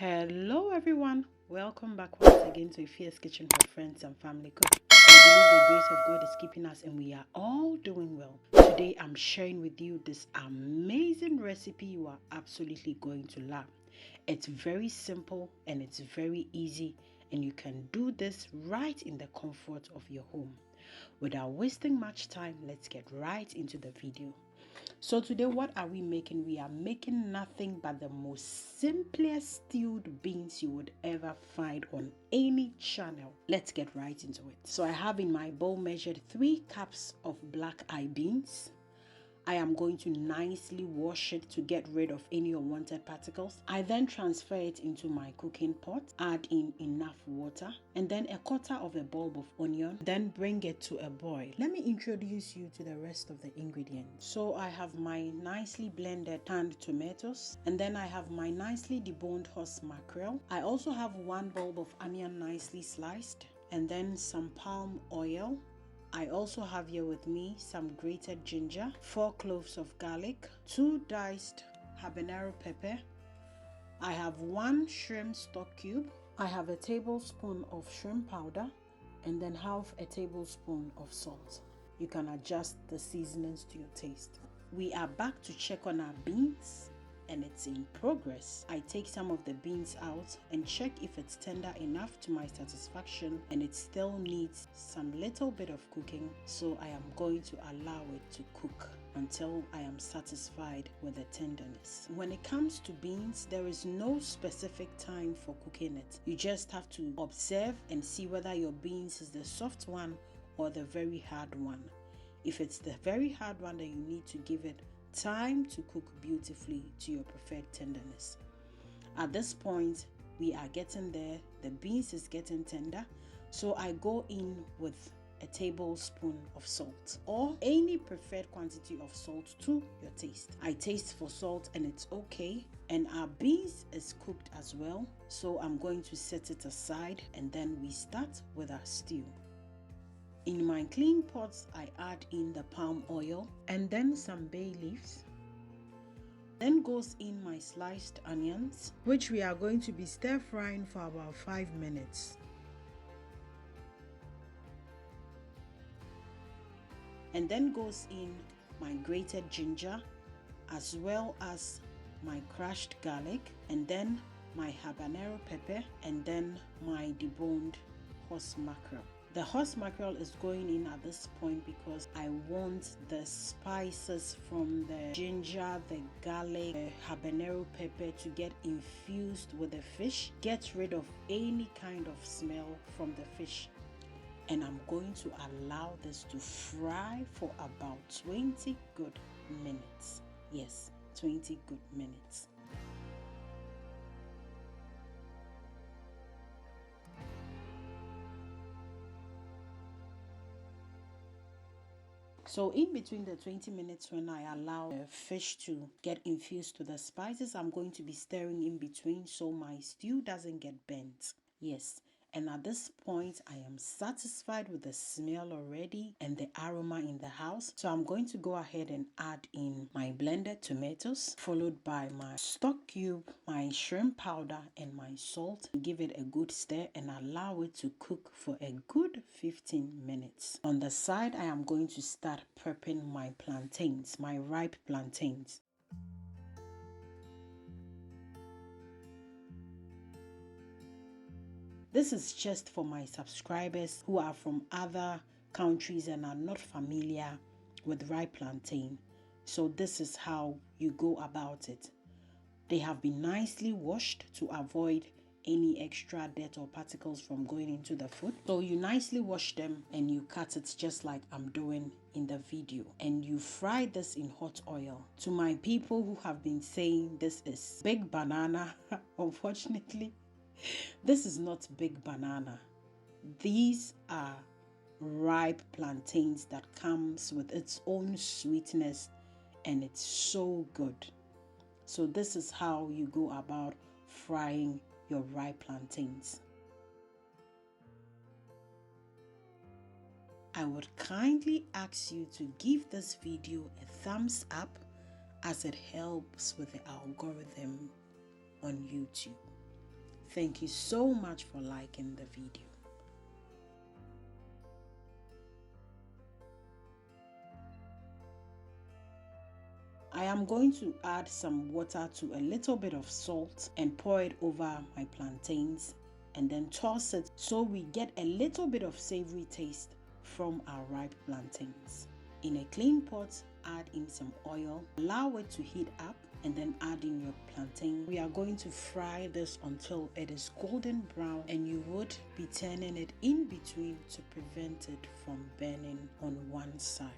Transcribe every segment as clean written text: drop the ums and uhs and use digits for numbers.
Hello everyone, welcome back once again to Ife's Kitchen for Friends and Family Cook. I believe the grace of God is keeping us and we are all doing well. Today I'm sharing with you this amazing recipe you are absolutely going to love. It's very simple and it's very easy, and you can do this right in the comfort of your home. Without wasting much time, let's get right into the video. So today what are we making? We are making nothing but the most simplest stewed beans you would ever find on any channel. Let's get right into it. So I have in my bowl measured 3 cups of black eye beans. I am going to nicely wash it to get rid of any unwanted particles. I then transfer it into my cooking pot, add in enough water, and then a quarter of a bulb of onion, then bring it to a boil. Let me introduce you to the rest of the ingredients. So I have my nicely blended canned tomatoes, and then I have my nicely deboned horse mackerel. I also have 1 bulb of onion nicely sliced, and then some palm oil. I also have here with me some grated ginger, 4 cloves of garlic, 2 diced habanero pepper. I have 1 shrimp stock cube. I have a tablespoon of shrimp powder, and then half a tablespoon of salt. You can adjust the seasonings to your taste. We are back to check on our beans, and it's in progress. I take some of the beans out and check if it's tender enough to my satisfaction, and it still needs some little bit of cooking, so I am going to allow it to cook until I am satisfied with the tenderness. When it comes to beans, there is no specific time for cooking it. You just have to observe and see whether your beans is the soft one or the very hard one. If it's the very hard one, then you need to give it time to cook beautifully to your preferred tenderness. At this point, we are getting there. The beans is getting tender, so I go in with a tablespoon of salt or any preferred quantity of salt to your taste. I taste for salt and it's okay, and our beans is cooked as well, so I'm going to set it aside, and then we start with our stew. In my clean pots, I add in the palm oil and then some bay leaves. Then goes in my sliced onions, which we are going to be stir frying for about 5 minutes. And then goes in my grated ginger, as well as my crushed garlic, and then my habanero pepper, and then my deboned horse mackerel. The horse mackerel is going in at this point because I want the spices from the ginger, the garlic, the habanero pepper to get infused with the fish, get rid of any kind of smell from the fish. And I'm going to allow this to fry for about 20 good minutes. Yes, 20 good minutes. So in between the 20 minutes when I allow the fish to get infused to the spices, I'm going to be stirring in between so my stew doesn't get burnt. Yes. And at this point, I am satisfied with the smell already and the aroma in the house. So I'm going to go ahead and add in my blended tomatoes, followed by my stock cube, my shrimp powder, and my salt. Give it a good stir and allow it to cook for a good 15 minutes. On the side, I am going to start prepping my plantains, my ripe plantains. This is just for my subscribers who are from other countries and are not familiar with ripe plantain. So this is how you go about it. They have been nicely washed to avoid any extra dirt or particles from going into the food. So you nicely wash them and you cut it just like I'm doing in the video. And you fry this in hot oil. To my people who have been saying this is big banana, unfortunately, this is not big banana. These are ripe plantains that comes with its own sweetness, and it's so good. So this is how you go about frying your ripe plantains. I would kindly ask you to give this video a thumbs up, as it helps with the algorithm on YouTube. Thank you so much for liking the video. I am going to add some water to a little bit of salt and pour it over my plantains and then toss it so we get a little bit of savory taste from our ripe plantains. In a clean pot, add in some oil, allow it to heat up, and then add in your plantain. We are going to fry this until it is golden brown, and you would be turning it in between to prevent it from burning on one side.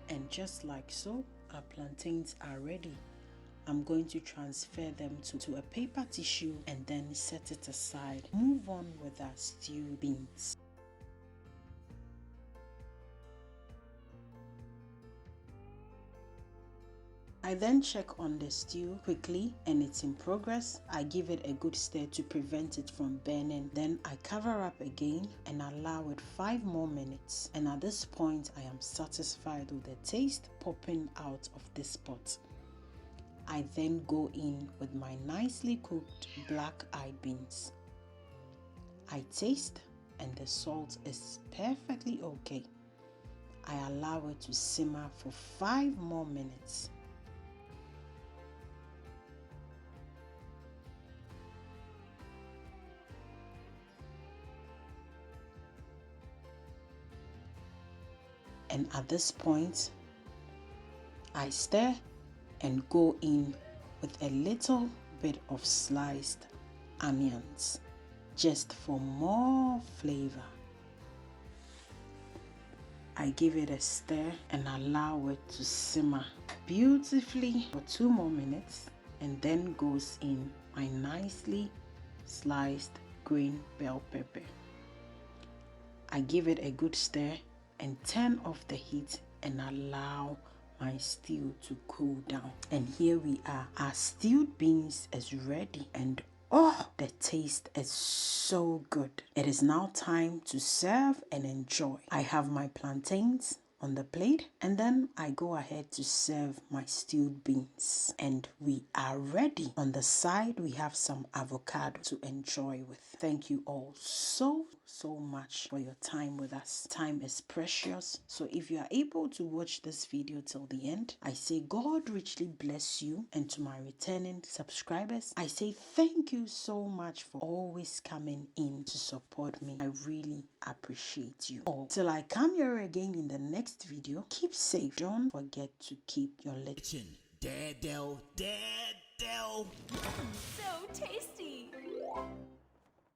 And just like so, our plantains are ready. I'm going to transfer them to a paper tissue and then set it aside. Move on with our stewed beans. I then check on the stew quickly and it's in progress. I give it a good stir to prevent it from burning. Then I cover up again and allow it 5 more minutes. And at this point, I am satisfied with the taste popping out of this pot. I then go in with my nicely cooked black-eyed beans. I taste and the salt is perfectly okay. I allow it to simmer for 5 more minutes. And at this point, I stir and go in with a little bit of sliced onions, just for more flavor. I give it a stir and allow it to simmer beautifully for 2 more minutes, and then goes in my nicely sliced green bell pepper. I give it a good stir and turn off the heat and allow my stew to cool down. And here we are. Our stewed beans is ready, and oh, the taste is so good. It is now time to serve and enjoy. I have my plantains on the plate, and then I go ahead to serve my stewed beans, and we are ready. On the side, we have some avocado to enjoy with. Thank you all so much for your time with us. Time is precious, so if you are able to watch this video till the end, I say God richly bless you. And to my returning subscribers, I say thank you so much for always coming in to support me. I really appreciate you all. Till I come here again in the next video, keep safe. Don't forget to keep your little